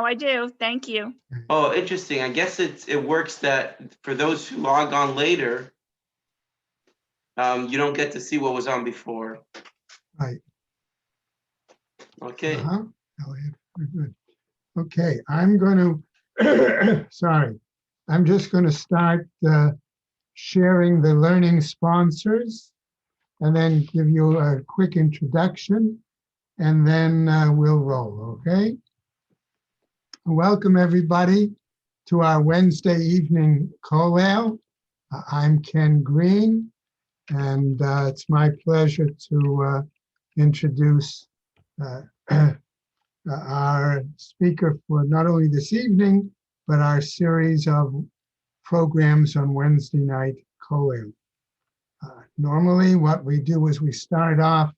I do. Thank you. Oh, interesting. I guess it works that for those who log on later, you don't get to see what was on before. Right. Okay. Elliot, we're good. Okay, I'm going to, sorry, I'm just going to start sharing the learning sponsors and then give you a quick introduction, and then we'll roll, okay? Welcome, everybody, to our Wednesday evening kollel. I'm Ken Green, and it's my pleasure to introduce our speaker for not only this evening, but our series of programs on Wednesday night kollel. Normally, what we do is we start off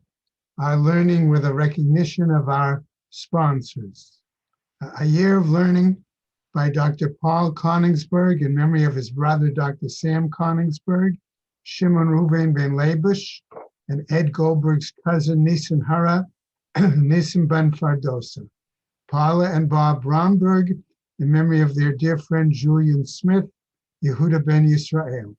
our learning with a recognition of our sponsors. A Year of Learning by Dr. Paul Koningsberg in memory of his brother, Dr. Sam Koningsberg, Shimon Ruven ben Labush, and Ed Goldberg's cousin, Nisan Hara, Nisan ben Fardosa. Paula and Bob Bromberg in memory of their dear friend, Julian Smith, Yehuda ben Yisrael.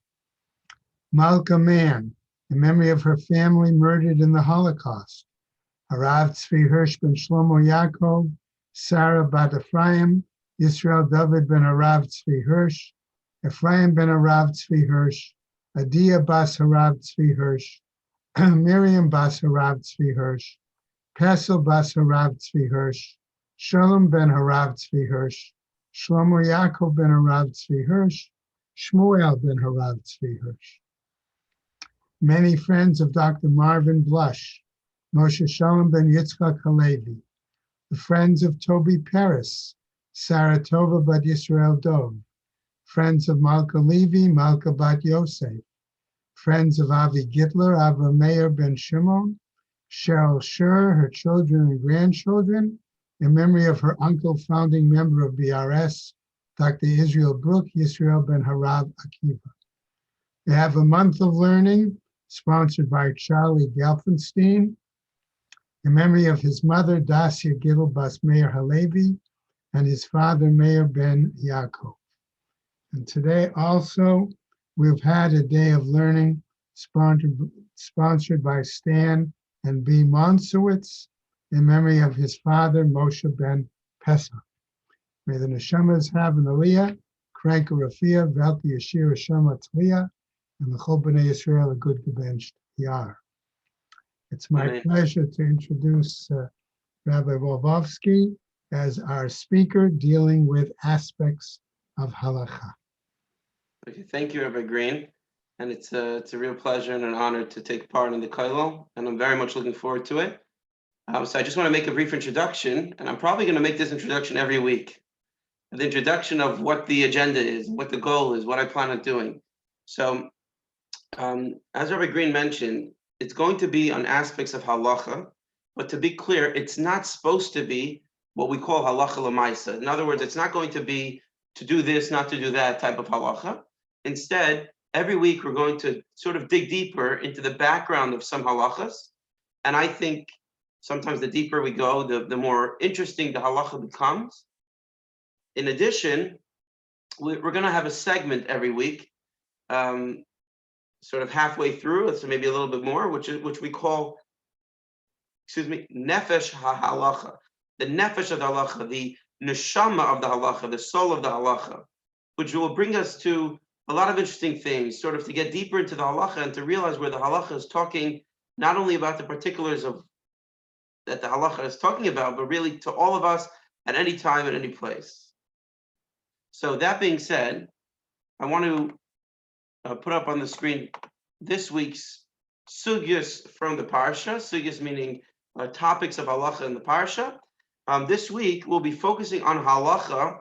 Malka Mann in memory of her family murdered in the Holocaust. Harav Tzvi Hirsch ben Shlomo Yaakov, Sarah bat Ephraim, Yisrael David ben Harav Tzvi Hirsch, Ephraim ben Harav Tzvi Hirsch, Adia bas Harav Tzvi Hirsch, Miriam bas Harav Tzvi Hirsch, Pesel bas Harav Tzvi Hirsch, Shalom ben Harav Tzvi Hirsch, Shlomo Yaakov ben Harav Tzvi Hirsch, Shmuel ben Harav Tzvi Hirsch. Many friends of Dr. Marvin Blush, Moshe Shalom ben Yitzchak Halevi, the friends of Toby Paris, Sarah Tova bat Yisrael Dov, friends of Malka Levi, Malka bat Yosef, friends of Avi Gitler, Avra Meir ben Shimon, Cheryl Schur, her children and grandchildren, in memory of her uncle, founding member of BRS, Dr. Israel Brook, Yisrael ben Harav Akiva. We have a month of learning sponsored by Charlie Gelfenstein, in memory of his mother, Dacia Gittel bas Meir Halevi, and his father, Meir ben Yaakov. And today also, we've had a day of learning sponsored by Stan and B. Monsowitz, in memory of his father, Moshe ben Pesach. May the neshamas have an aliyah, Kranka Rafia, Velti Yashir Shama Tzliya, and the Chol B'nai Yisrael a good gebenched yar. It's my pleasure to introduce Rabbi Wolfowski as our speaker dealing with aspects of halacha. Okay, thank you, Rabbi Green. And it's a real pleasure and an honor to take part in the kollel, and I'm very much looking forward to it. So I just want to make a brief introduction, and I'm probably going to make this introduction every week. The introduction of what the agenda is, what the goal is, what I plan on doing. So as Rabbi Green mentioned, it's going to be on aspects of halacha, but to be clear, it's not supposed to be what we call halacha l'maisa. In other words, it's not going to be to do this, not to do that type of halacha. Instead, every week we're going to sort of dig deeper into the background of some halachas. And I think sometimes the deeper we go, the more interesting the halacha becomes. In addition, we're going to have a segment every week, sort of halfway through, so maybe a little bit more, which we call, nefesh halacha, the nefesh of the halacha, the neshama of the halacha, the soul of the halacha, which will bring us to a lot of interesting things, sort of to get deeper into the halacha and to realize where the halacha is talking not only about the particulars of that the halacha is talking about, but really to all of us at any time, at any place. So that being said, I want to put up on the screen this week's sugyas from the parsha. Sugyas meaning topics of halacha in the parsha. This week we'll be focusing on halacha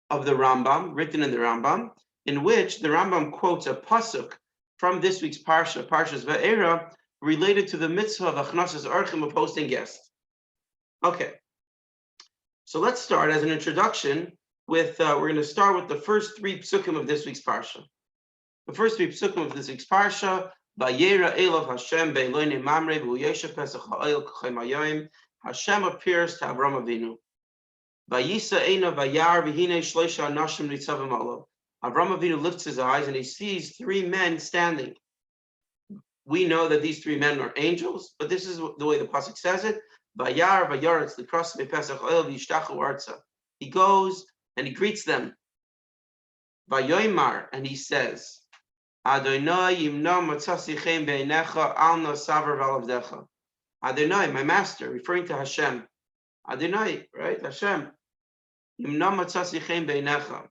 of the Rambam, written in the Rambam, in which the Rambam quotes a pasuk from this week's parsha, Parshas Va'era, related to the mitzvah of achnasas orchim, of hosting guests. Okay, so let's start as an introduction with, we're going to start with the first three psukim of this week's parsha. The first three psukim of this week's parsha, Vayera Elav Hashem Be'elonim Mamre V'Yeshev Pesach Ha'oil K'chem Hayoim. Hashem appears to Avraham Avinu. Vayisa eina vayar v'hine shloisha anashim nitzavim alav. Avram Avinu lifts his eyes and he sees three men standing. We know that these three men are angels, but this is the way the pasuk says it. Vayar vayaretz likras bepesach oil v'yishtachu arza. He goes and he greets them. Vayoymar, and he says, Adonai yimno matzasichem beinecha al no savar v'alavdecha. Adonai, my master, referring to Hashem. Adonai, right? Hashem. Yimno matzasichem beinecha.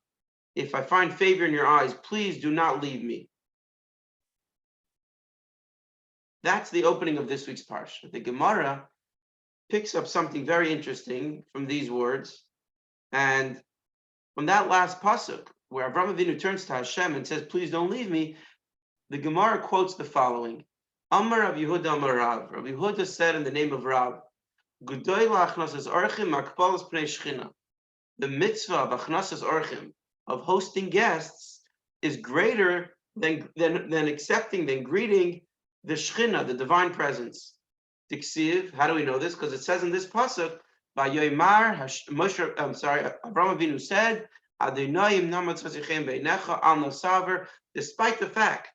If I find favor in your eyes, please do not leave me. That's the opening of this week's parsha. The Gemara picks up something very interesting from these words, and from that last pasuk, where Avraham Avinu turns to Hashem and says, "Please don't leave me," the Gemara quotes the following: "Amar Rav Yehuda Amar Rav." Rav Yehuda said in the name of Rav, "Gudoi la'achnasas orchim makpalas pnei shchina." The mitzvah of achnasas orchim, of hosting guests, is greater than accepting, than greeting the Shechina, the divine presence. Tiksiv, how do we know this? Because it says in this pasuk, Vayoymar, Avraham Avinu said, Adonai yimno matzasichem beinecha al no saver, despite the fact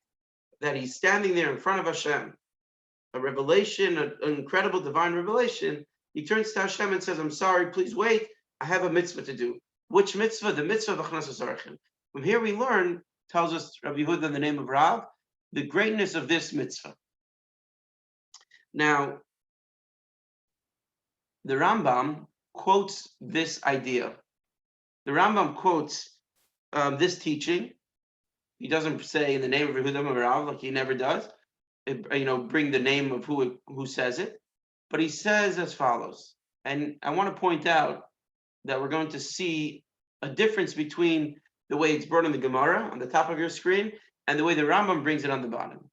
that he's standing there in front of Hashem, a revelation, an incredible divine revelation, he turns to Hashem and says, "I'm sorry, please wait, I have a mitzvah to do." Which mitzvah? The mitzvah of achnasas orchim. From here we learn, tells us Rabbi Yehuda in the name of Rav, the greatness of this mitzvah. Now, the Rambam quotes this idea. The Rambam quotes this teaching. He doesn't say in the name of Yehuda Rav, like he never does, bring the name of who says it, but he says as follows. And I want to point out that we're going to see a difference between the way it's brought in the Gemara on the top of your screen and the way the Rambam brings it on the bottom.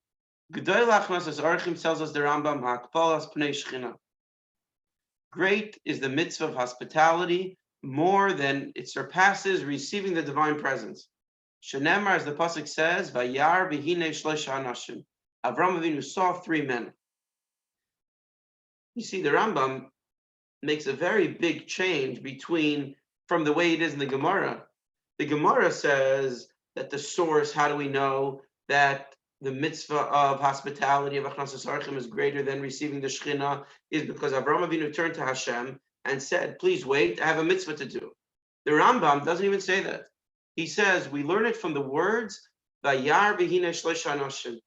G'day la'achnasas orchim tells us the Rambam ha'akpalas pnei shchina. Great is the mitzvah of hospitality, more than it surpasses receiving the divine presence. Shenemar, as the pasuk says, Vayar v'hine shloisha anashim. Avraham Avinu saw three men. You see, the Rambam makes a very big change from the way it is in the Gemara. The Gemara says that the source, how do we know that the mitzvah of hospitality of achnasas orchim is greater than receiving the Shechina, is because Avraham Avinu turned to Hashem and said, "Please wait, I have a mitzvah to do." The Rambam doesn't even say that. He says, we learn it from the words, Vayar v'hine shloisha anashim.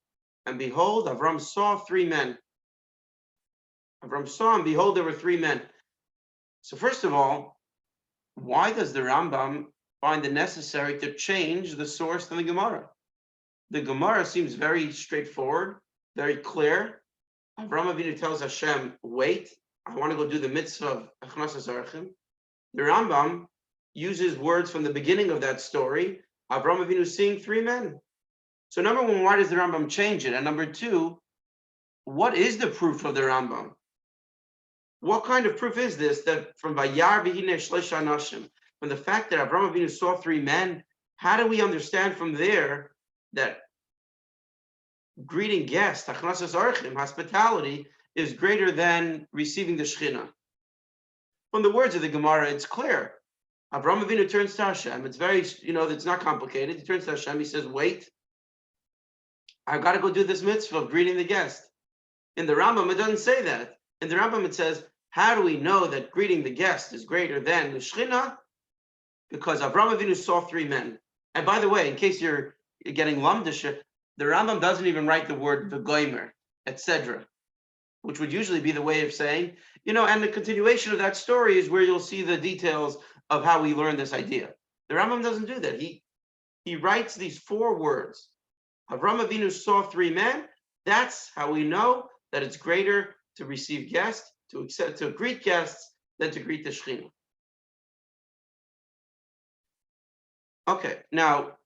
And behold, Avram saw three men. Avram saw, and behold, there were three men. So first of all, why does the Rambam find it necessary to change the source in the Gemara? The Gemara seems very straightforward, very clear. Avraham Avinu tells Hashem, "Wait, I want to go do the mitzvah of achnasas orchim." The Rambam uses words from the beginning of that story. Avraham Avinu seeing three men. So number one, why does the Rambam change it? And number two, what is the proof of the Rambam? What kind of proof is this that from Vayar v'hine shloisha anashim, from the fact that Avraham Avinu saw three men, how do we understand from there that greeting guests, achnasas orchim, hospitality, is greater than receiving the Shechina? From the words of the Gemara, it's clear. Avraham Avinu turns to Hashem. It's very, it's not complicated. He turns to Hashem. He says, "Wait, I've got to go do this mitzvah of greeting the guest." In the Rambam, it doesn't say that. In the Rambam, it says, how do we know that greeting the guest is greater than the Shechina? Because Avraham Avinu saw three men. And by the way, in case you're getting lumdish, the Rambam doesn't even write the word v'goymer, etc., which would usually be the way of saying, and the continuation of that story is where you'll see the details of how we learn this idea. The Rambam doesn't do that. He writes these four words. Avraham Avinu saw three men. That's how we know that it's greater to receive guests, to greet guests, than to greet the Shechina. Okay, now,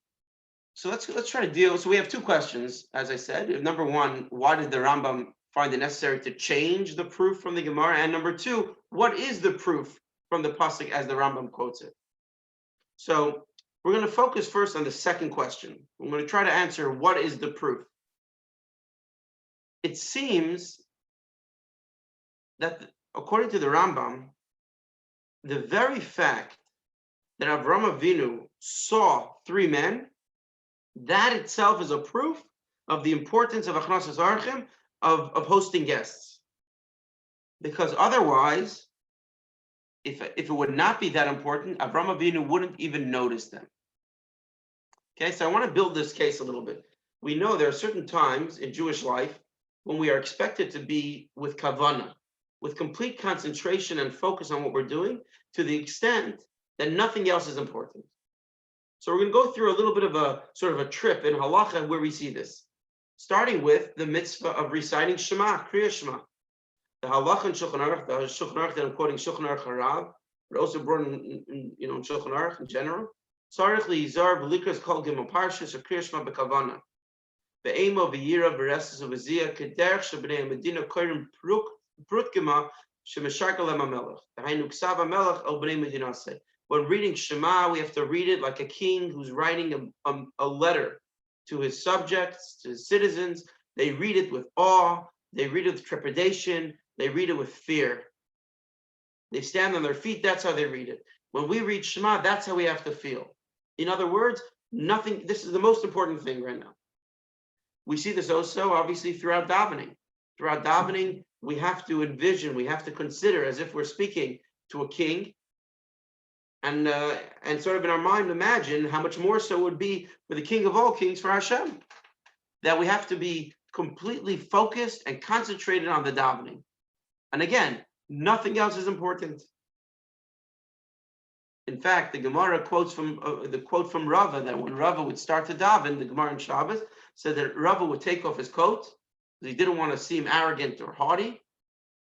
so let's try to deal. So we have two questions, as I said. Number one, why did the Rambam find it necessary to change the proof from the Gemara? And number two, what is the proof from the pasuk as the Rambam quotes it? So we're going to focus first on the second question. We're going to try to answer what is the proof. It seems that according to the Rambam, the very fact that Avraham Avinu saw three men, that itself is a proof of the importance of Achnasas Archim, of hosting guests. Because otherwise, if it would not be that important, Avraham Avinu wouldn't even notice them. Okay, so I want to build this case a little bit. We know there are certain times in Jewish life when we are expected to be with kavanah, with complete concentration and focus on what we're doing, to the extent that nothing else is important. So we're going to go through a little bit of a sort of a trip in Halacha where we see this, starting with the mitzvah of reciting Shema, Kriya Shema. The Halacha in Shulchan Aruch, the Shulchan Aruch that I'm quoting, Shulchan Aruch Harav, but also brought in Shulchan Aruch in general. Sarich liyizar v'likras kol gimel parshas Kriya Shema b'kavana. Be'emo v'yira v'resas v'ziyah kederch shebnei medina koyrim prut gema shemesharka lem hamelech. Dahainu ksav hamelech el bnei medina say. When reading Shema, we have to read it like a king who's writing a letter to his subjects, to his citizens. They read it with awe, they read it with trepidation, they read it with fear. They stand on their feet, that's how they read it. When we read Shema, that's how we have to feel. In other words, this is the most important thing right now. We see this also, obviously, throughout davening. Throughout davening, we have to envision, we have to consider as if we're speaking to a king, and sort of in our mind imagine how much more so it would be for the King of all kings, for Hashem, that we have to be completely focused and concentrated on the davening. And again, nothing else is important. In fact, the Gemara quotes from the quote from Rava that when Rava would start to daven, the Gemara in Shabbos said that Rava would take off his coat because he didn't want to seem arrogant or haughty.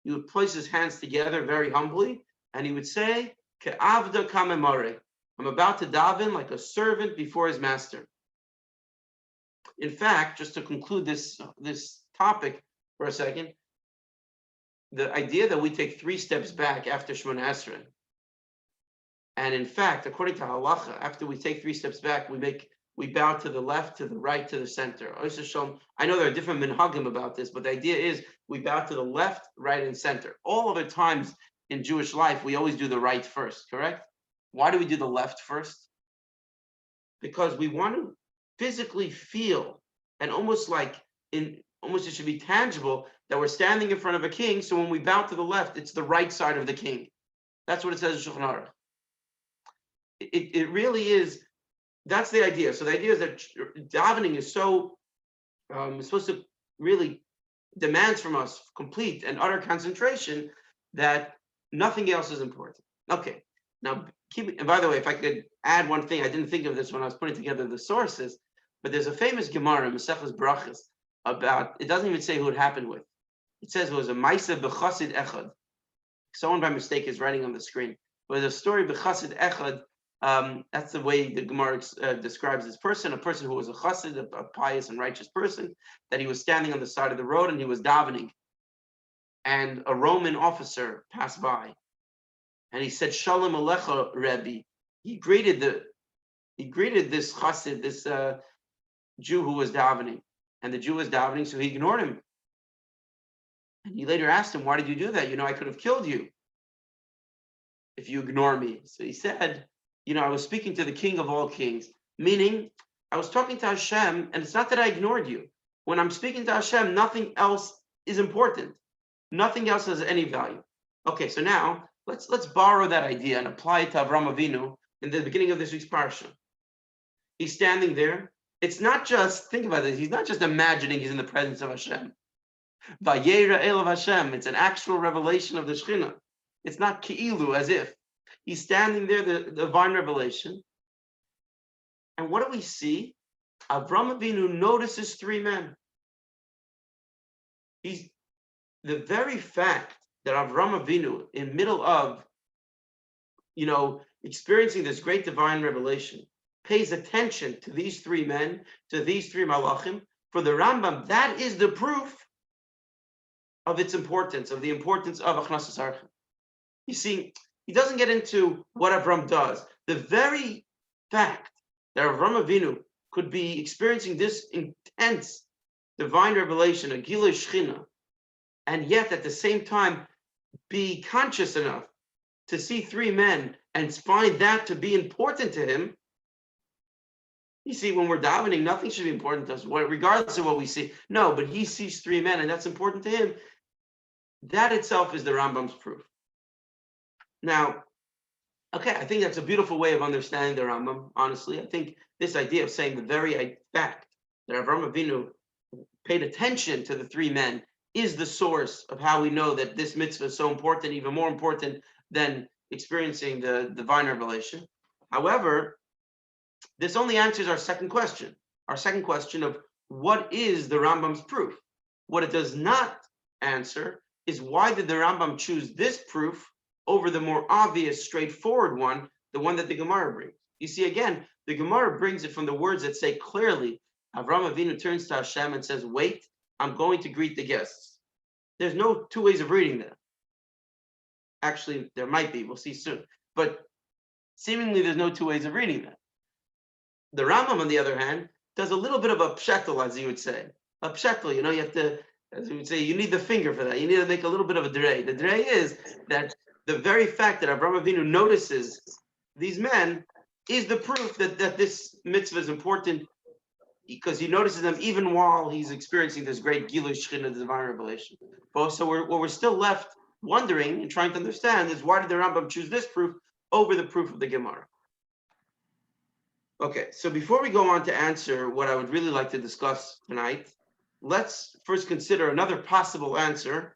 He would place his hands together very humbly, and he would say, Ke'avda kamemare. I'm about to daven like a servant before his master. In fact, just to conclude this topic for a second, the idea that we take 3 steps back after Shemona Esrei, and in fact, according to Halacha, after we take 3 steps back, we bow to the left, to the right, to the center. I know there are different minhagim about this, but the idea is we bow to the left, right, and center. All other times in Jewish life, we always do the right first, correct? Why do we do the left first? Because we want to physically feel, and almost it should be tangible, that we're standing in front of a king. So when we bow to the left, it's the right side of the king. That's what it says in Shulchan Aruch. It really is. That's the idea. So the idea is that davening is so it's supposed to really demands from us complete and utter concentration that nothing else is important. Okay. Now, and by the way, if I could add one thing, I didn't think of this when I was putting together the sources, but there's a famous Gemara, Maseches Brachos, about, it doesn't even say who it happened with. It says it was a Maisa b'chasid echad. Someone by mistake is writing on the screen. It was a story b'chasid echad. That's the way the Gemara describes this person, a person who was a chassid, a pious and righteous person, that he was standing on the side of the road and he was davening. And a Roman officer passed by. And he said, Shalom Alecha, Rebbe. He greeted this chassid, this Jew who was davening. And the Jew was davening, so he ignored him. And he later asked him, why did you do that? I could have killed you if you ignore me. So he said, I was speaking to the King of all kings, meaning I was talking to Hashem, and it's not that I ignored you. When I'm speaking to Hashem, nothing else is important. Nothing else has any value. Okay, so now let's borrow that idea and apply it to Avraham Avinu in the beginning of this week's parsha. He's standing there. It's not just, think about this, he's not just imagining he's in the presence of Hashem. Vayera Elav Hashem, it's an actual revelation of the Shekhinah. It's not ki'ilu, as if. He's standing there, the divine revelation. And what do we see? Avraham Avinu notices 3 men. The very fact that Avraham Avinu, in middle of, experiencing this great divine revelation, pays attention to these 3 men, to these 3 malachim, for the Rambam, that is the proof of its importance, of the importance of Achnasas Archim. You see, he doesn't get into what Avram does. The very fact that Avram Avinu could be experiencing this intense divine revelation, a Gilui Shechina, and yet at the same time be conscious enough to see three men and find that to be important to him. You see, when we're davening, nothing should be important to us, regardless of what we see. No, but he sees three men, and that's important to him. That itself is the Rambam's proof. Now, okay, I think that's a beautiful way of understanding the Rambam, honestly. I think this idea of saying the very fact that Avraham Avinu paid attention to the three men is the source of how we know that this mitzvah is so important, even more important than experiencing the divine revelation. However, this only answers our second question of what is the Rambam's proof? What it does not answer is why did the Rambam choose this proof over the more obvious, straightforward one, the one that the Gemara brings. You see, again, the Gemara brings it from the words that say clearly, Avraham Avinu turns to Hashem and says, wait, I'm going to greet the guests. There's no two ways of reading that. Actually, there might be, we'll see soon. But seemingly there's no two ways of reading that. The Rambam, on the other hand, does a little bit of a pshetel, as you would say. A pshetel, you have to, as you would say, you need the finger for that. You need to make a little bit of a drei. The drei is that the very fact that Avraham Avinu notices these men is the proof that this mitzvah is important, because he notices them even while he's experiencing this great Gilui Shechina, the divine revelation. But so what we're still left wondering and trying to understand is why did the Rambam choose this proof over the proof of the Gemara? Okay, so before we go on to answer what I would really like to discuss tonight, let's first consider another possible answer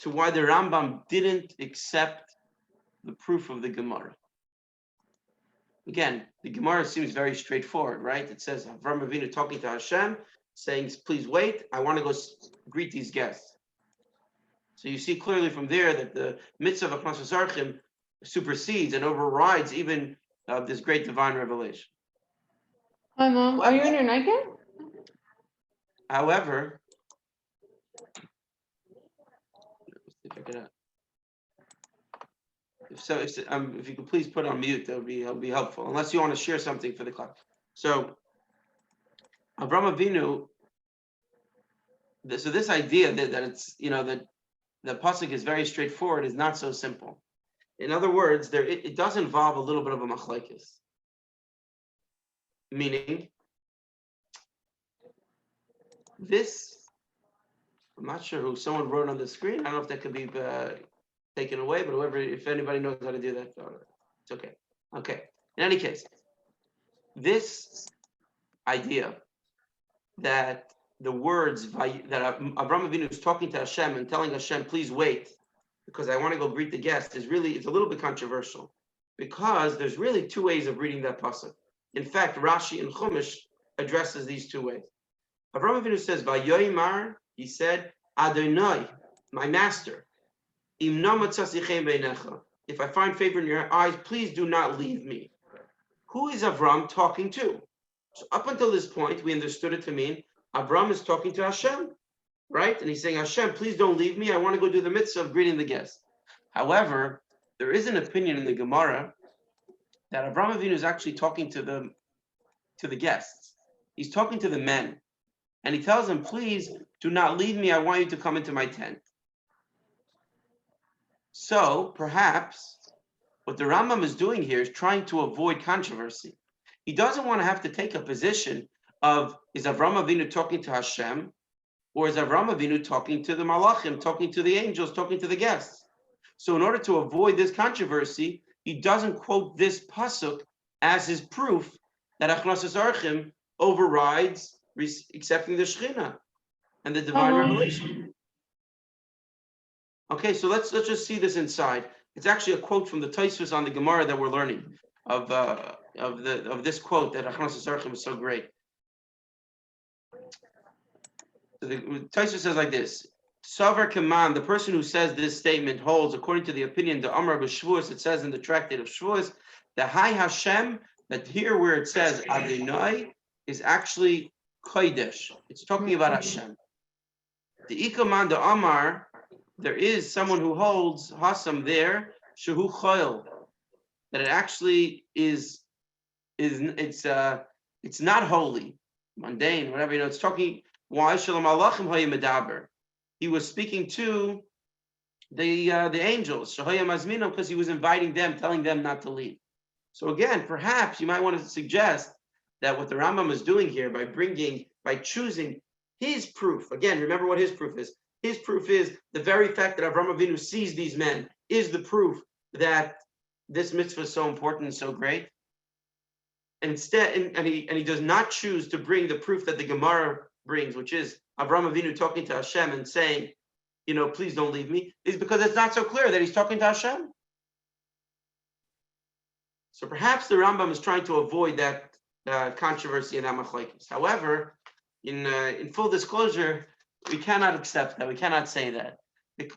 to why the Rambam didn't accept the proof of the Gemara. Again, the Gemara seems very straightforward, right? It says Avraham Avinu talking to Hashem, saying, please wait, I want to go greet these guests. So you see clearly from there that the mitzvah of Achnas V'Zarchim supersedes and overrides even this great divine revelation. Hi, Mom. Are you in your nightgown? However, let's see if I can. If you could please put on mute, that would be helpful. Unless you want to share something for the class. So, Avraham Avinu. So this idea that it's that the pasuk is very straightforward is not so simple. In other words, it does involve a little bit of a machlekes. Meaning, this, I'm not sure who someone wrote on the screen. I don't know if that could be taken away, but if anybody knows how to do that, it's okay. Okay. In any case, this idea that the words that Avraham Avinu is talking to Hashem and telling Hashem, please wait, because I want to go greet the guest, it's a little bit controversial, because there's really two ways of reading that pasuk. In fact, Rashi and Chumash addresses these two ways. Avraham Avinu says, "Vayoymar," he said, "Adonai, my master, if I find favor in your eyes, please do not leave me." Who is Avram talking to? So up until this point, we understood it to mean Avram is talking to Hashem, right? And he's saying, Hashem, please don't leave me. I want to go do the mitzvah of greeting the guests. However, there is an opinion in the Gemara that Avraham Avinu is actually talking to the guests. He's talking to the men. And he tells them, please do not leave me. I want you to come into my tent. So perhaps what the Rambam is doing here is trying to avoid controversy. He doesn't want to have to take a position of, is Avraham Avinu talking to Hashem, or is Avraham Avinu talking to the Malachim, talking to the angels, talking to the guests? So in order to avoid this controversy, he doesn't quote this pasuk as his proof that Achnas V'Zarchim overrides accepting the Shechina and the divine revelation. Okay, so let's just see this inside. It's actually a quote from the Tosfos on the Gemara that we're learning of this quote that Achnas V'Zarchim is so great. So the Tosfos says like this: Savar Kaman, the person who says this statement holds, according to the opinion the Amar b'Shvuos, it says in the tractate of Shvuos, the Hai Hashem, that here where it says Adonai is actually Kodesh. It's talking about Hashem. The Ikaman, the Amar, there is someone who holds Hasam there, Shehu Choil, that it actually it's not holy, mundane, whatever, it's talking, why Shalom Alachim Hayim Medaber. He was speaking to the angels, because he was inviting them, telling them not to leave. So again, perhaps you might want to suggest that what the Rambam is doing here by choosing his proof. Again, remember what his proof is. His proof is the very fact that Avraham Avinu sees these men is the proof that this mitzvah is so important and so great. Instead, and he does not choose to bring the proof that the Gemara brings, which is Avraham Avinu talking to Hashem and saying, please don't leave me, is because it's not so clear that he's talking to Hashem. So perhaps the Rambam is trying to avoid that controversy and that machlokes. However, in full disclosure, we cannot accept that. We cannot say that.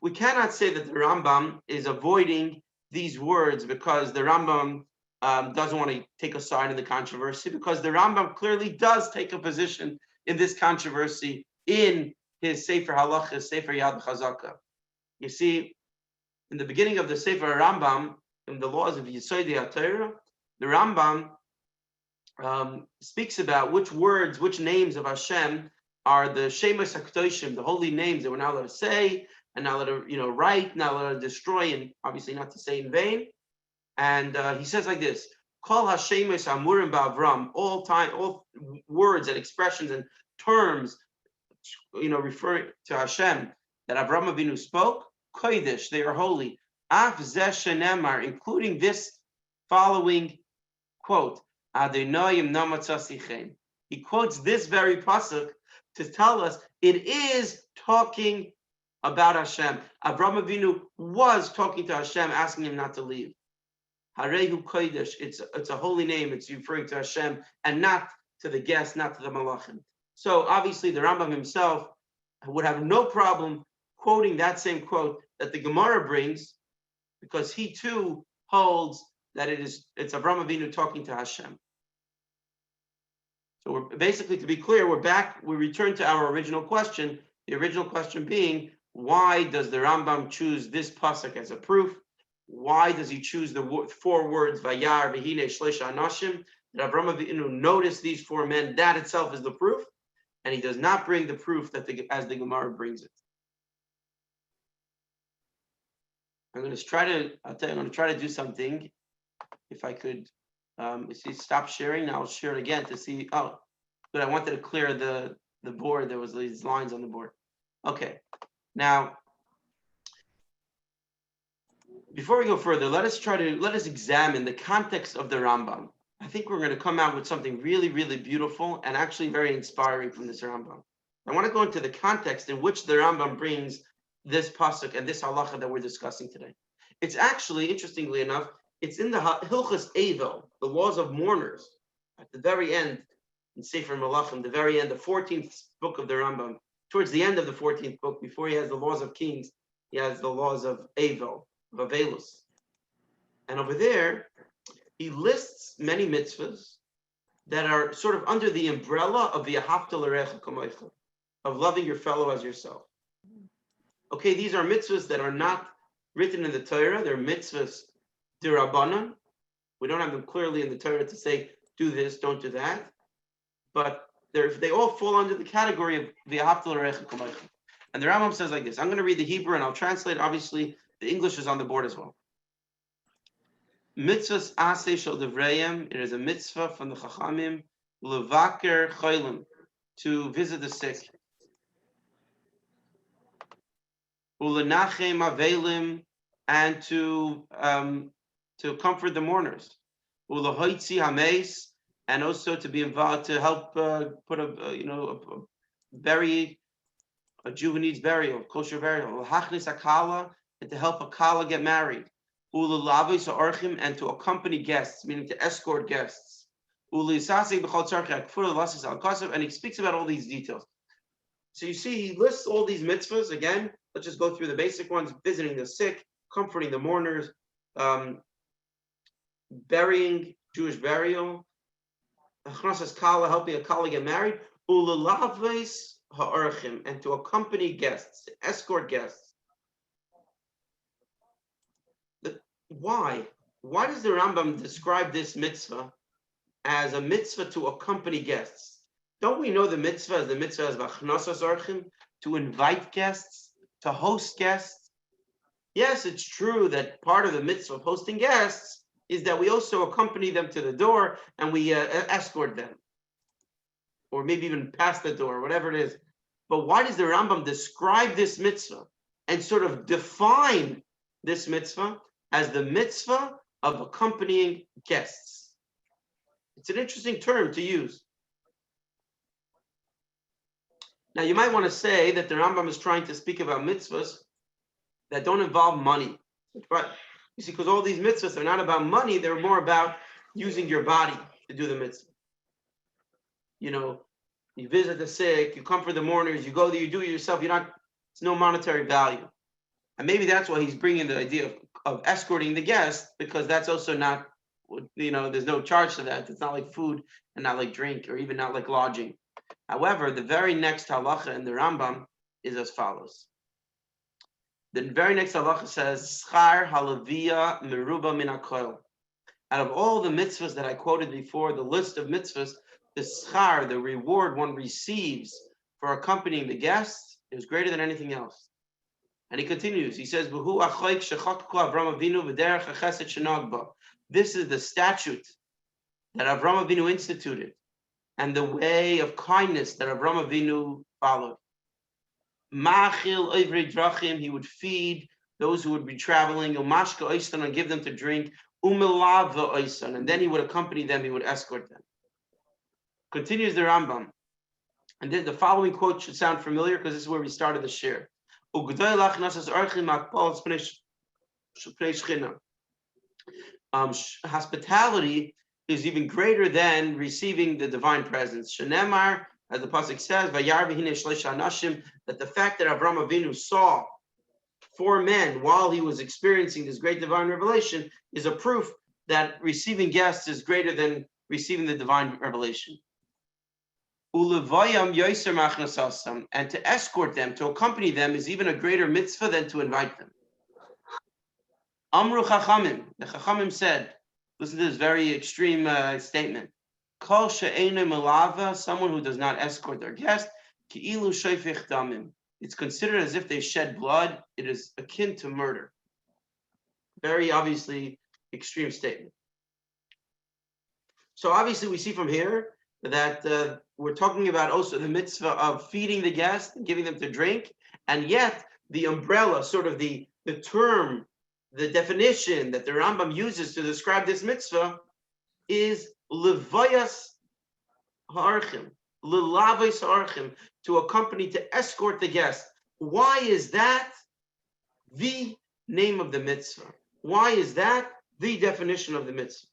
We cannot say that the Rambam is avoiding these words because the Rambam doesn't want to take a side in the controversy, because the Rambam clearly does take a position in this controversy in his Sefer Halacha, Sefer Yad Chazaka. You see, in the beginning of the Sefer Rambam, in the laws of Yesod HaTorah, the Rambam speaks about which words, which names of Hashem are the Shemos HaKadoshim, the holy names that we're not allowed to say, and not allowed to write, not allowed to destroy, and obviously not to say in vain. And he says like this: Kol Hashemes Amurim Ba'Avram, all words and expressions and terms, referring to Hashem that Avraham Avinu spoke, Kodesh, they are holy. Af Zeh Shenemar, including this following quote, Adonayim Namatzasichem. He quotes this very pasuk to tell us it is talking about Hashem. Avraham Avinu was talking to Hashem, asking him not to leave. Harehu Kodesh, it's a holy name. It's referring to Hashem and not to the guests, not to the malachim. So obviously the Rambam himself would have no problem quoting that same quote that the Gemara brings, because he too holds that it's Avraham Avinu talking to Hashem. So we're basically, to be clear, we return to our original question. The original question being, why does the Rambam choose this pasuk as a proof? Why does he choose the 4 words, Vayar, Vehine, Shleisha Anashim, that Avraham Avinu noticed these 4 men? That itself is the proof, and he does not bring the proof as the Gemara brings it. I'm going to try to do something. If I could, stop sharing. Now I'll share it again to see. Oh, but I wanted to clear the board. There was these lines on the board. Okay. Now, before we go further, let us examine the context of the Rambam. I think we're going to come out with something really, really beautiful and actually very inspiring from this Rambam. I want to go into the context in which the Rambam brings this pasuk and this halacha that we're discussing today. It's actually, interestingly enough, it's in the Hilchos Evel, the laws of mourners, at the very end, in Sefer Malachim, the very end, the 14th book of the Rambam. Towards the end of the 14th book, before he has the laws of kings, he has the laws of Evel, of Avelus. And over there, he lists many mitzvahs that are sort of under the umbrella of the Ahavta L'Recha Kamoicha, of loving your fellow as yourself. Okay, these are mitzvahs that are not written in the Torah. They're mitzvahs d'Rabbanan. We don't have them clearly in the Torah to say, do this, don't do that. But they all fall under the category of the Ahavta L'Recha Kamoicha. And the Rambam says like this. I'm going to read the Hebrew and I'll translate. Obviously, the English is on the board as well. Mitzvahs aseh shel devrayim. It is a mitzvah from the Chachamim. Levaker cholim, to visit the sick. Ulenachem avelim, and to comfort the mourners. Ulehoitzi hameis, and also to be involved to help bury a Jew who needs burial, kosher burial. Ulehachnis akala, and to help a kala get married. Ulelavis orchim, and to accompany guests, meaning to escort guests. Uleisasei b'chol tzarchei akfur l'lasis al kasav, and he speaks about all these details. So you see, he lists all these mitzvahs again. Let's just go through the basic ones: visiting the sick, comforting the mourners, burying Jewish burial, achnasas kala, helping a kala get married, ulelavis ha'orchim, and to accompany guests, to escort guests. Why? Why does the Rambam describe this mitzvah as a mitzvah to accompany guests? Don't we know the mitzvah as achnasas orchim, to invite guests, to host guests? Yes, it's true that part of the mitzvah of hosting guests is that we also accompany them to the door and we escort them, or maybe even past the door, whatever it is. But why does the Rambam describe this mitzvah and sort of define this mitzvah as the mitzvah of accompanying guests? It's an interesting term to use. Now, you might want to say that the Rambam is trying to speak about mitzvahs that don't involve money. But you see, because all these mitzvahs are not about money, they're more about using your body to do the mitzvah. You know, you visit the sick, you comfort the mourners, you go there, you do it yourself. It's no monetary value. And maybe that's why he's bringing the idea of escorting the guest, because that's also not, there's no charge to that. It's not like food and not like drink or even not like lodging. However, the very next halacha in the Rambam is as follows. The very next halacha says, Schar halavia meruba min hakoil. Out of all the mitzvahs that I quoted before, the list of mitzvahs, the schar, the reward one receives for accompanying the guests, is greater than anything else. And he continues. He says, this is the statute that Avraham Avinu instituted, and the way of kindness that Avraham Avinu followed. Machil oivri drachim, he would feed those who would be traveling, umashka oistan, and give them to drink, umilava oistan, and then he would accompany them, he would escort them. Continues the Rambam, and then the following quote should sound familiar because this is where we started the share. Hospitality is even greater than receiving the divine presence. Shenemar, as the pasuk says, that the fact that Avraham Avinu saw 4 men while he was experiencing this great divine revelation is a proof that receiving guests is greater than receiving the divine revelation. And to escort them, to accompany them, is even a greater mitzvah than to invite them. Amru Chachamim, the Chachamim said, listen to this very extreme statement. Kol she'eino melava, someone who does not escort their guest, ki'ilu shofech damim. It's considered as if they shed blood. It is akin to murder. Very obviously extreme statement. So obviously we see from here that we're talking about also the mitzvah of feeding the guest and giving them to drink, and yet the umbrella, sort of the term, the definition that the Rambam uses to describe this mitzvah is levayas ha'archim, lelavayas ha'archim, to accompany, to escort the guest. Why is that the name of the mitzvah? Why is that the definition of the mitzvah?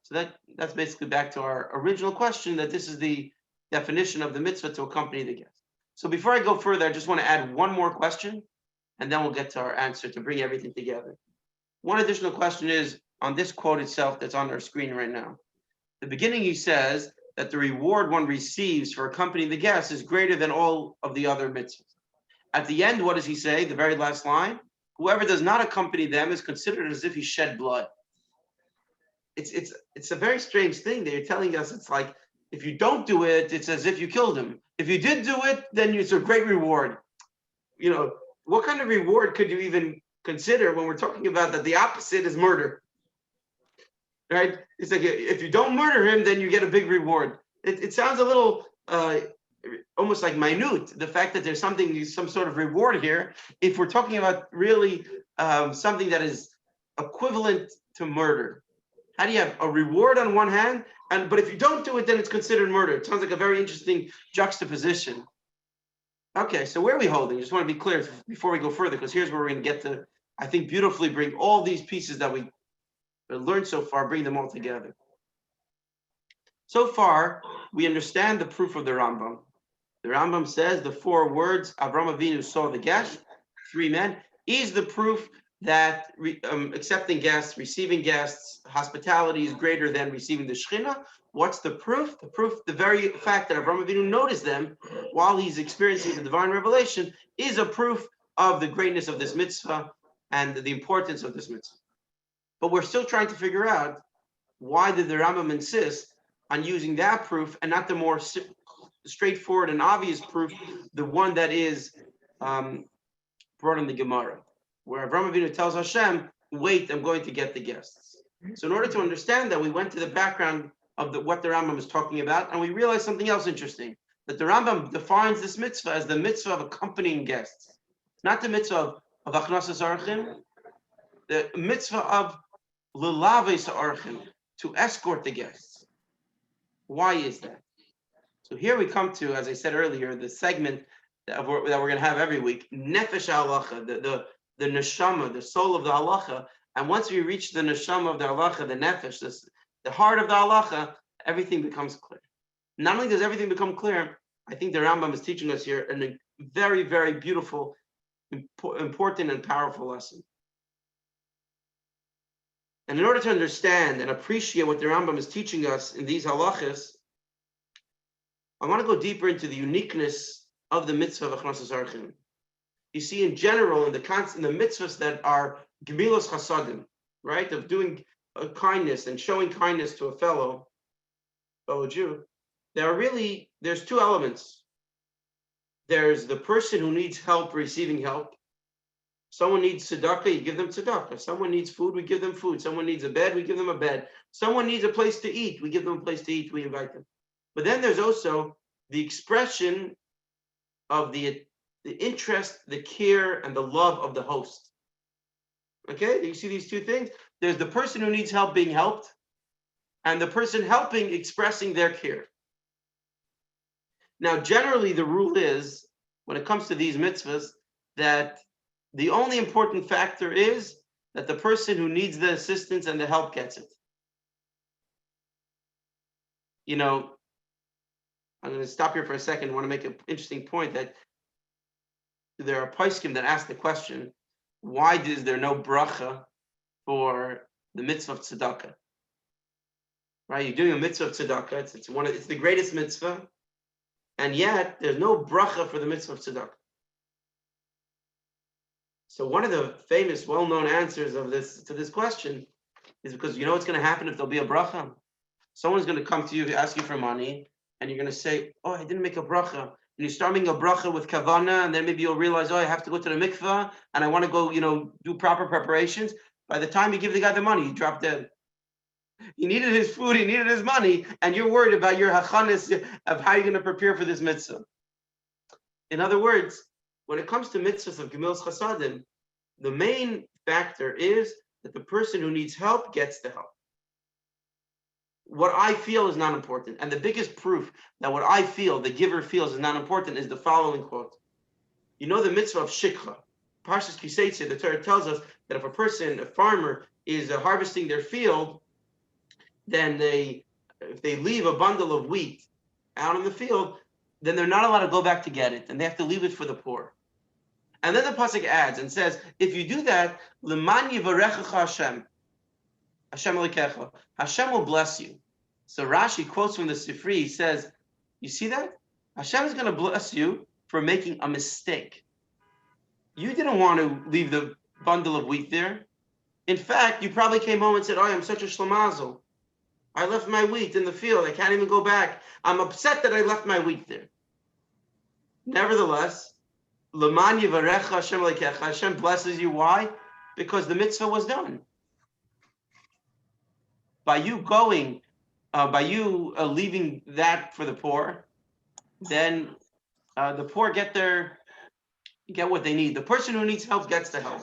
So that's basically back to our original question, that this is the definition of the mitzvah, to accompany the guest. So before I go further, I just want to add one more question, and then we'll get to our answer to bring everything together. One additional question is on this quote itself that's on our screen right now. The beginning, he says that the reward one receives for accompanying the guest is greater than all of the other mitzvahs. At the end, what does he say? The very last line, whoever does not accompany them is considered as if he shed blood. It's a very strange thing that you're telling us. It's like, if you don't do it, it's as if you killed him. If you did do it, then it's a great reward. What kind of reward could you even consider when we're talking about that the opposite is murder? Right? It's like, if you don't murder him, then you get a big reward. It sounds a little almost like minute, the fact that there's some sort of reward here, if we're talking about really something that is equivalent to murder. How do you have a reward on one hand, but if you don't do it, then it's considered murder? It sounds like a very interesting juxtaposition. Okay, so where are we holding? I just want to be clear before we go further, because here's where we're going to get to, I think, beautifully bring all these pieces that we learned so far, bring them all together. So far, we understand the proof of the Rambam. The Rambam says the 4 words, Avraham Avinu saw the guest, 3 men, is the proof that accepting guests, receiving guests, hospitality is greater than receiving the Shekhinah. What's the proof? The proof, the very fact that Avraham Avinu noticed them while he's experiencing the divine revelation, is a proof of the greatness of this mitzvah and the importance of this mitzvah. But we're still trying to figure out, why did the Rambam insist on using that proof and not the more straightforward and obvious proof, the one that is brought in the Gemara? where Avraham Avinu tells Hashem, wait, I'm going to get the guests. So in order to understand that, we went to the background of what the Rambam is talking about, and we realized something else interesting, that the Rambam defines this mitzvah as the mitzvah of accompanying guests, not the mitzvah of achnasas archim, the mitzvah of lelaves archim, to escort the guests. Why is that? So here we come to, as I said earlier, the segment that we're going to have every week, nefesh halacha, the neshama, the soul of the halacha. And once we reach the neshama of the halacha, the nefesh, the heart of the halacha, everything becomes clear. Not only does everything become clear, I think the Rambam is teaching us here a very, very beautiful, important, and powerful lesson. And in order to understand and appreciate what the Rambam is teaching us in these halachas, I want to go deeper into the uniqueness of the mitzvah of achnasas archim. You see, in general, in the mitzvahs that are gemilos chasadim, right, of doing kindness and showing kindness to a fellow Jew, there's two elements. There's the person who needs help receiving help. Someone needs tzedakah, you give them tzedakah. Someone needs food, we give them food. Someone needs a bed, we give them a bed. Someone needs a place to eat, we give them a place to eat, we invite them. But then there's also the expression of the interest, the care, and the love of the host. Okay, you see these two things? There's the person who needs help being helped, and the person helping expressing their care. Now, generally, the rule is, when it comes to these mitzvahs, that the only important factor is that the person who needs the assistance and the help gets it. You know, I'm going to stop here for a second. I want to make an interesting point that there are poskim that ask the question, why is there no bracha for the mitzvah of tzedakah? Right? You're doing a mitzvah of tzedakah. It's the greatest mitzvah, and yet there's no bracha for the mitzvah of tzedakah. So one of the famous, well-known answers to this question is because you know what's going to happen if there'll be a bracha? Someone's going to come to you to ask you for money, and you're going to say, oh, I didn't make a bracha. And you start making a bracha with kavana, and then maybe you'll realize, oh, I have to go to the mikveh, and I want to go, do proper preparations. By the time you give the guy the money, he dropped dead. He needed his food, he needed his money, and you're worried about your hachanis of how you're going to prepare for this mitzvah. In other words, when it comes to mitzvahs of gemilos chasadim, the main factor is that the person who needs help gets the help. What I feel is not important. And the biggest proof that what I feel, the giver feels, is not important is the following quote. You know the mitzvah of shikha. Parshas Kiseitze, the Torah tells us that if a farmer, is harvesting their field, then if they leave a bundle of wheat out in the field, then they're not allowed to go back to get it, and they have to leave it for the poor. And then the pasuk adds and says, if you do that, L'man yivarechecha Hashem, Hashem Elokecha, Hashem will bless you. So Rashi quotes from the Sifri, he says, you see that? Hashem is going to bless you for making a mistake. You didn't want to leave the bundle of wheat there. In fact, you probably came home and said, oh, I'm such a shlamazel. I left my wheat in the field. I can't even go back. I'm upset that I left my wheat there. Nevertheless, L'man yivarecha Hashem Elokecha, Hashem blesses you. Why? Because the mitzvah was done. By you going, leaving that for the poor, then the poor get what they need. The person who needs help gets the help.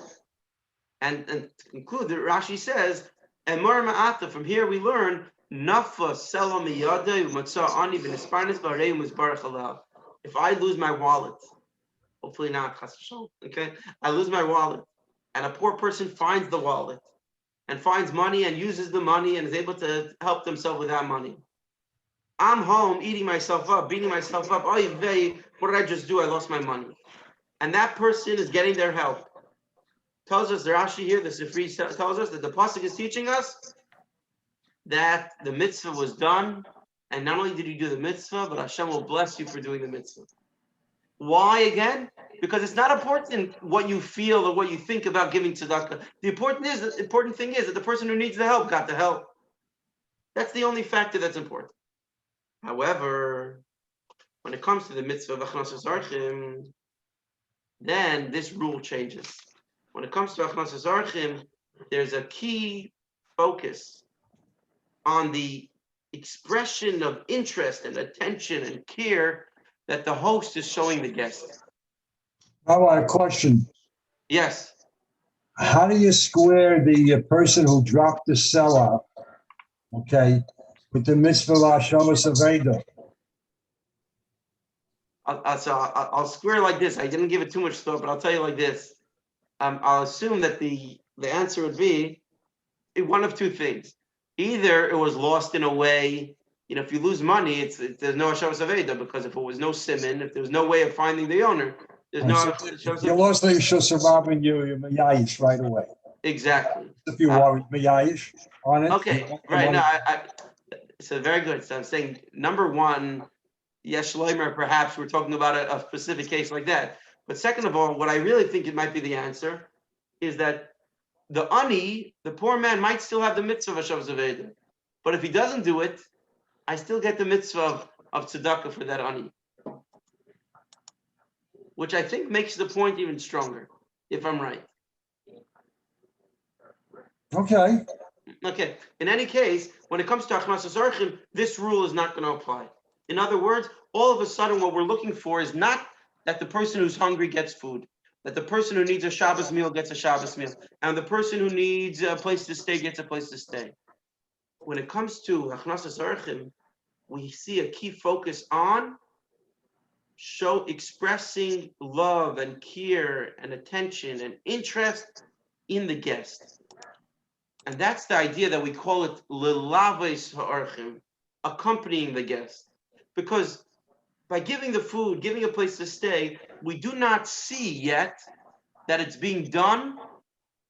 And to conclude, Rashi says, Emor ma'ata, from here we learn, Nafa sela miyada u'matza ani v'nisparnes b'arei u'mizbarach alav. If I lose my wallet, hopefully not, chas v'shalom, okay? I lose my wallet, and a poor person finds the wallet, and finds money and uses the money and is able to help themselves with that money. I'm home eating myself up, beating myself up. Oh, what did I just do? I lost my money. And that person is getting their help. Tells us, the Rashi here, the Sifri tells us that the pasuk is teaching us that the mitzvah was done, and not only did you do the mitzvah, but Hashem will bless you for doing the mitzvah. Why again? Because it's not important what you feel or what you think about giving tzedakah. The important thing is that the person who needs the help got the help. That's the only factor that's important. However, when it comes to the mitzvah of achnasas archim, then this rule changes. when it comes to Achnasas Orchim, there's a key focus on the expression of interest and attention and care that the host is showing the guest. Rabbi, a question. Yes. How do you square the person who dropped the cellar, okay, with the mitzvah Hashamas Aveda? I'll square like this. I didn't give it too much thought, but I'll tell you like this. I'll assume that the answer would be one of two things. Either it was lost in a way, if you lose money, there's no Hashavas Aveda, because if it was no simon, if there was no way of finding the owner, there's no Hashavas You Aveda. lost the Yishus Rabin, you're Mayayish right away. Exactly. If you are Mayayish on it. Okay, right. No, so very good. So I'm saying number one, yes, Shloimer, perhaps we're talking about a specific case like that. But second of all, what I really think it might be the answer is that the ani, the poor man, might still have the mitzvah of Hashavas Aveda. But if he doesn't do it, I still get the mitzvah of tzedakah for that ani. Which I think makes the point even stronger, if I'm right. Okay. Okay. In any case, when it comes to Achnasas Orchim, this rule is not going to apply. In other words, all of a sudden, what we're looking for is not that the person who's hungry gets food, that the person who needs a Shabbos meal gets a Shabbos meal, and the person who needs a place to stay gets a place to stay. When it comes to Achnasas Orchim, we see a key focus on expressing love and care and attention and interest in the guest. And that's the idea that we call it Lilaves Ha'orchim, accompanying the guest. Because by giving the food, giving a place to stay, we do not see yet that it's being done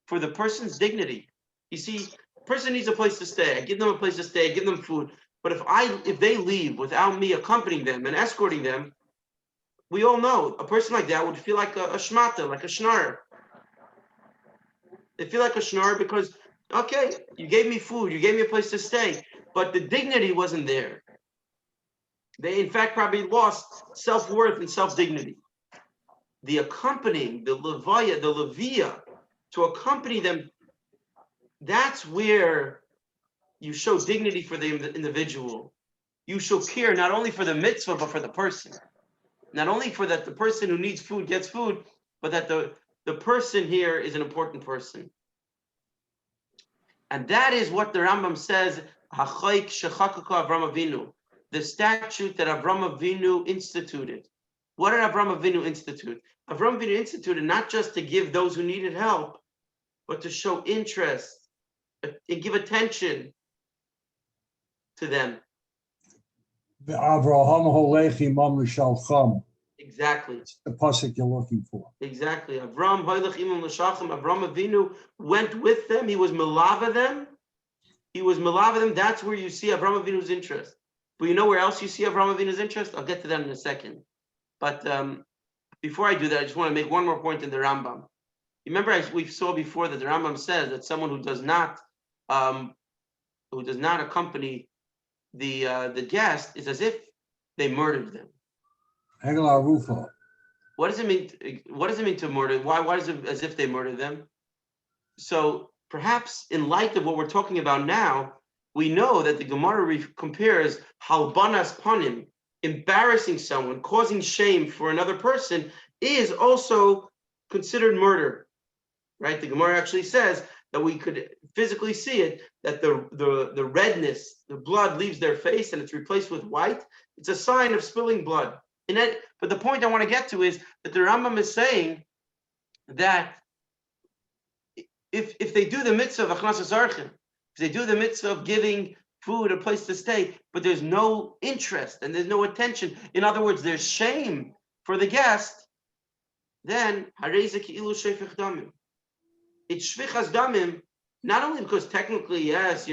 for the person's dignity. You see, a person needs a place to stay. I give them a place to stay, I give them food. But if they leave without me accompanying them and escorting them, we all know a person like that would feel like a shmata, like a schnar. They feel like a schnar because, okay, you gave me food, you gave me a place to stay, but the dignity wasn't there. They, in fact, probably lost self-worth and self-dignity. The accompanying, the levaya, the levia, to accompany them, that's where you show dignity for the individual. You show care not only for the mitzvah, but for the person. Not only for that the person who needs food gets food, but that the person here is an important person. And that is what the Rambam says, Hachoik shechakaka Avram Avinu, the statute that Avram Avinu instituted. What did Avram Avinu institute? Avram Avinu instituted not just to give those who needed help, but to show interest and give attention to them. Avraham holechi mam l'shalcham. Exactly. It's the pasuk you're looking for. Exactly. Avram Avinu went with them. He was melava them. That's where you see Avram Avinu's interest. But you know where else you see Avram Avinu's interest? I'll get to that in a second. But before I do that, I just want to make one more point in the Rambam. Remember, we saw before that the Rambam says that someone who does not accompany the guest is as if they murdered them. Hegel Rufa. What does it mean? What does it mean to murder? Why is it as if they murdered them? So perhaps in light of what we're talking about now, we know that the Gemara compares halbanas panim, embarrassing someone, causing shame for another person, is also considered murder, right? The Gemara actually says that we could physically see it, that the redness, the blood leaves their face and it's replaced with white. It's a sign of spilling blood. But the point I want to get to is that the Rambam is saying that if they do the mitzvah of Achnasas Orchim, if they do the mitzvah of giving food, a place to stay, but there's no interest and there's no attention, in other words, there's shame for the guest, then harei ki'ilu shefech damim. It's shvichas damim, not only because technically, yes,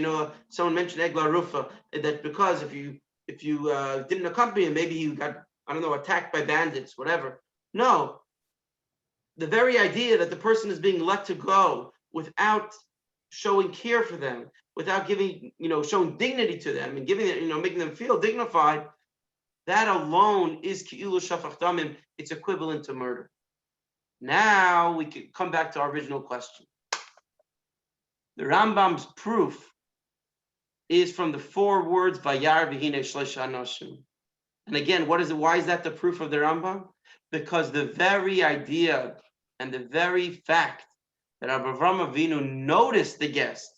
someone mentioned Egla Rufa, that because if you didn't accompany him, maybe you got, attacked by bandits, whatever. No, the very idea that the person is being let to go without showing care for them, without giving, showing dignity to them and giving it, making them feel dignified, that alone is ki'ilu shafach damim. It's equivalent to murder. Now we can come back to our original question. The Rambam's proof is from the 4 words Vayar v'hine shloisha anoshim. And again, what is it? Why is that the proof of the Rambam? Because the very idea and the very fact that Avraham Avinu noticed the guest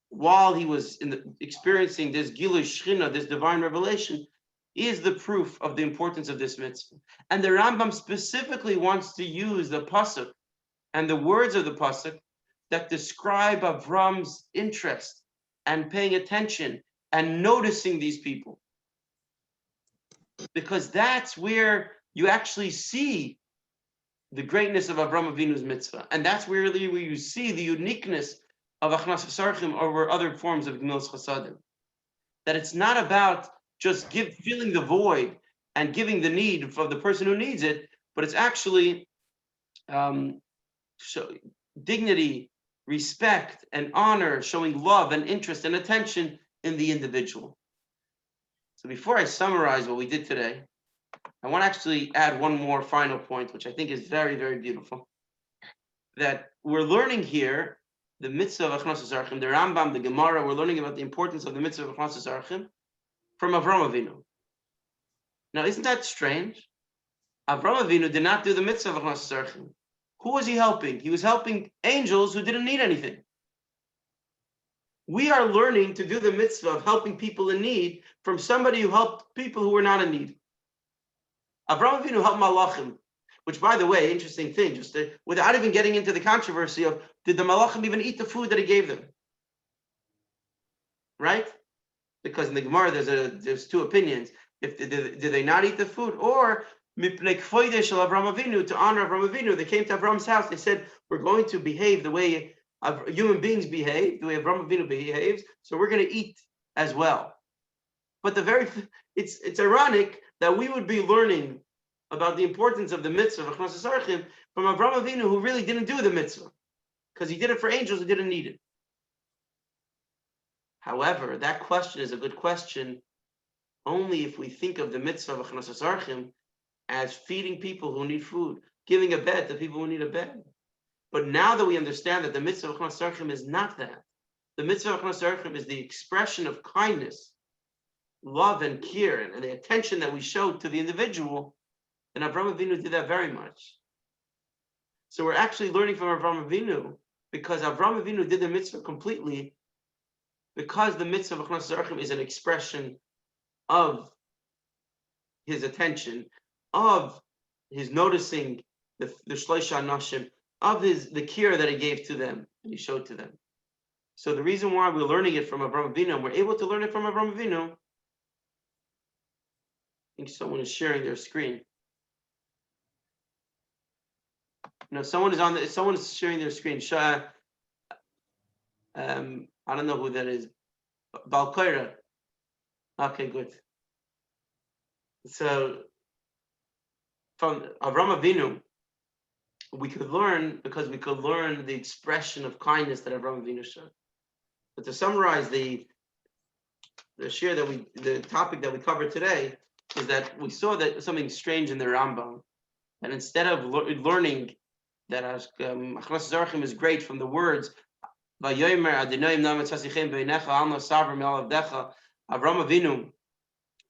while he was experiencing this Gilui Shechina, this divine revelation, is the proof of the importance of this mitzvah. And the Rambam specifically wants to use the pasuk and the words of the pasuk that describe Avram's interest and paying attention and noticing these people. Because that's where you actually see the greatness of Avraham Avinu's mitzvah. And that's really where you see the uniqueness of Achnas Sarchim over other forms of Gemilas Chasadim. That it's not about just filling the void and giving the need for the person who needs it, but it's actually dignity, respect, and honor, showing love and interest and attention in the individual. So before I summarize what we did today, I want to actually add one more final point, which I think is very, very beautiful. That we're learning here the mitzvah of Achnas Sarchim, the Rambam, the Gemara, we're learning about the importance of the mitzvah of Achnas Sarchim from Avraham Avinu. Now, isn't that strange? Avraham Avinu did not do the mitzvah of Achnas Sarchim. Who was he helping? He was helping angels who didn't need anything. We are learning to do the mitzvah of helping people in need from somebody who helped people who were not in need. Avraham Avinu helped Malachim, which, by the way, interesting thing, without even getting into the controversy of did the Malachim even eat the food that he gave them? Right? Because in the Gemara there's 2 opinions. If did they not eat the food, or mipnei kvoidei shel Avraham Avinu, to honor Avraham Avinu, they came to Avram's house. They said, "We're going to behave the way human beings behave, the way Avraham Avinu behaves. So we're going to eat as well." But it's ironic that we would be learning about the importance of the mitzvah of Achnas Sarchim from Avraham Avinu, who really didn't do the mitzvah because he did it for angels who didn't need it. However, that question is a good question only if we think of the mitzvah of Achnas Sarchim as feeding people who need food, giving a bed to people who need a bed. But now that we understand that the mitzvah of Achnas Sarchim is not that, the mitzvah of Achnas Sarchim is the expression of kindness, love, and care, and the attention that we show to the individual, and Avraham Avinu did that very much. So we're actually learning from Avraham Avinu because Avraham Avinu did the mitzvah completely, because the mitzvah of Achnas Sarchim is an expression of his attention, of his noticing the shloisha nashim, of the care that he gave to them and he showed to them. So the reason why we're learning it from Avraham Avinu, and we're able to learn it from Avraham Avinu, I think someone is sharing their screen. No, someone is sharing their screen. I don't know who that is. Balkoira. Okay, good. So from Avraham Avinu, we could learn the expression of kindness that Avraham Avinu showed. But to summarize the topic that we covered today is that we saw that something strange in the Rambam, and instead of learning that Achnas Sarchim is great from the words Avraham Avinu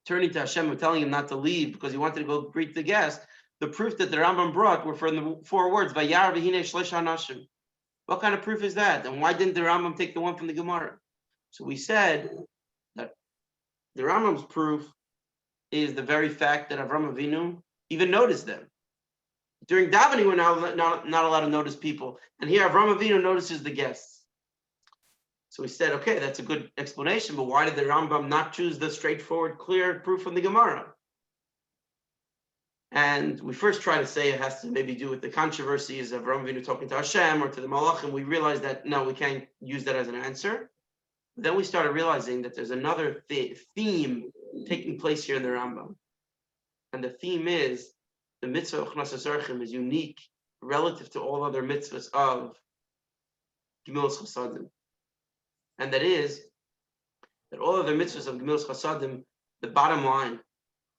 turning to Hashem and telling him not to leave because he wanted to go greet the guest, the proof that the Rambam brought were from the 4 words Vayar v'hine shloisha anashim. What kind of proof is that? And why didn't the Rambam take the one from the Gemara? So we said that the Rambam's proof is the very fact that Avraham Avinu even noticed them. During davening, we're not allowed to notice people. And here Avraham Avinu notices the guests. So we said, okay, that's a good explanation, but why did the Rambam not choose the straightforward, clear proof from the Gemara? And we first try to say it has to maybe do with the controversies of Avraham Avinu talking to Hashem or to the Malachim. We realized that, no, we can't use that as an answer. But then we started realizing that there's another theme taking place here in the Rambam. And the theme is the mitzvah of Achnas Sarchim is unique relative to all other mitzvahs of Gemilas Chasadim. And that is that all other mitzvahs of Gemilas Chasadim, the bottom line,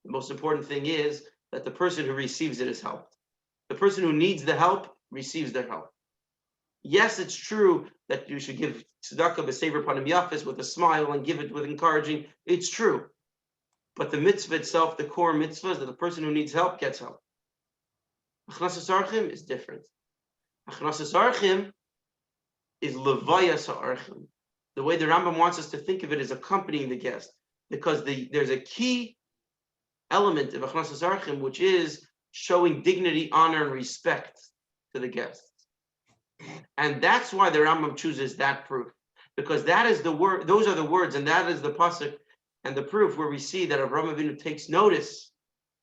the most important thing is that the person who receives it is helped. The person who needs the help receives their help. Yes, it's true that you should give tzedakah b'sever panim yafis with a smile and give it with encouraging. It's true. But the mitzvah itself, the core mitzvah, is that the person who needs help gets help. Achnasas archim is different. Achnasas archim is levayas ha'archim. The way the Rambam wants us to think of it is accompanying the guest, because there's a key element of achnasas archim, which is showing dignity, honor, and respect to the guests. And that's why the Rambam chooses that proof, because that is the word, those are the words, and that is the pasuk and the proof where we see that Avraham Avinu takes notice,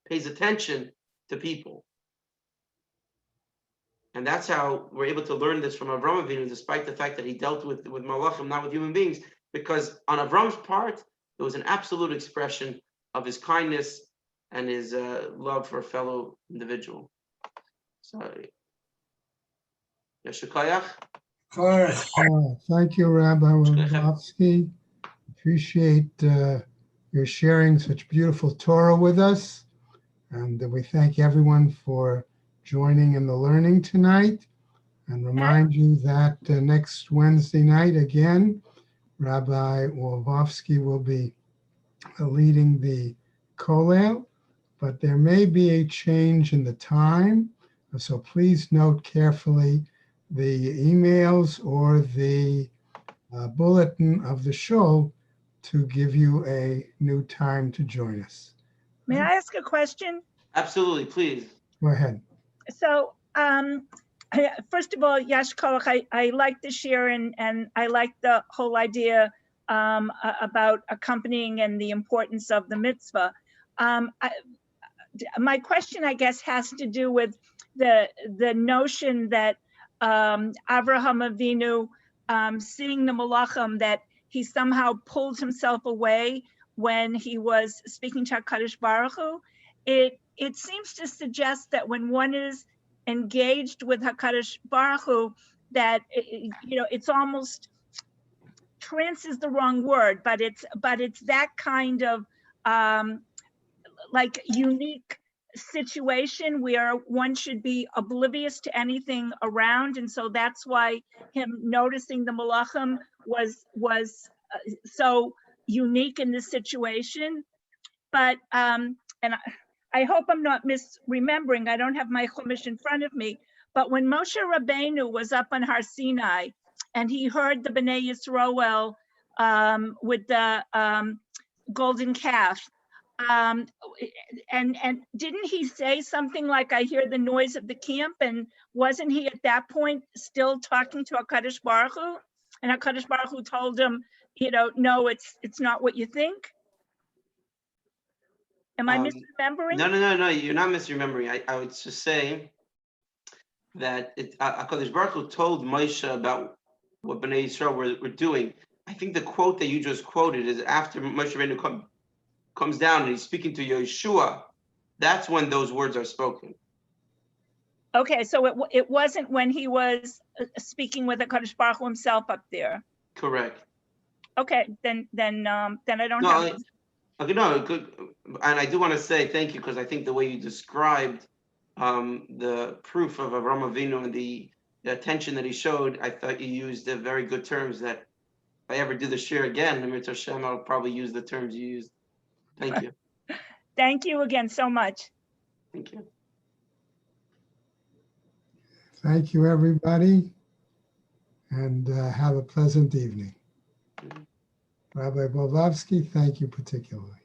pays attention to people. And that's how we're able to learn this from Avraham Avinu, despite the fact that he dealt with malachim, not with human beings, because on Avram's part, there was an absolute expression of his kindness and his love for a fellow individual. So, Yeshukayach. Thank you, Rabbi Rogowski. Appreciate your sharing such beautiful Torah with us. And we thank everyone for joining in the learning tonight. And remind you that next Wednesday night, again, Rabbi Wolfowski will be leading the kollel, but there may be a change in the time. So please note carefully the emails or the bulletin of the show to give you a new time to join us. May I ask a question? Absolutely, please. Go ahead. So, first of all, Yash Koach, I like the share and I like the whole idea about accompanying and the importance of the mitzvah. My question, I guess, has to do with the notion that Avraham Avinu, seeing the malachim, that he somehow pulled himself away when he was speaking to HaKadosh Baruch Hu. It seems to suggest that when one is engaged with HaKadosh Baruch Hu, that it's almost, trance is the wrong word, but it's that kind of like unique situation where one should be oblivious to anything around, and so that's why him noticing the malachim was so unique in this situation. But and I hope I'm not misremembering. I don't have my chumash in front of me. But when Moshe Rabbeinu was up on Har Sinai and he heard the Bnei Yisroel with the golden calf, and didn't he say something like, "I hear the noise of the camp"? And wasn't he at that point still talking to HaKadosh Baruch Hu? And HaKadosh Baruch Hu told him, no, it's not what you think. Am I misremembering? No, you're not misremembering. I would just say that HaKadosh Baruch Hu told Moshe about what Bnei Yisrael were doing. I think the quote that you just quoted is after Moshe Rabbeinu comes down and he's speaking to Yeshua. That's when those words are spoken. Okay, so it wasn't when he was speaking with HaKadosh Baruch Hu himself up there. Correct. Okay, then I don't have it. Okay, no, good. And I do want to say thank you, because I think the way you described the proof of Avraham Avinu and the attention that he showed, I thought you used very good terms that if I ever do the share again, Amir Hashem, I'll probably use the terms you used. Thank you. Thank you again so much. Thank you. Thank you, everybody, and have a pleasant evening. Rabbi Bobovsky, thank you particularly.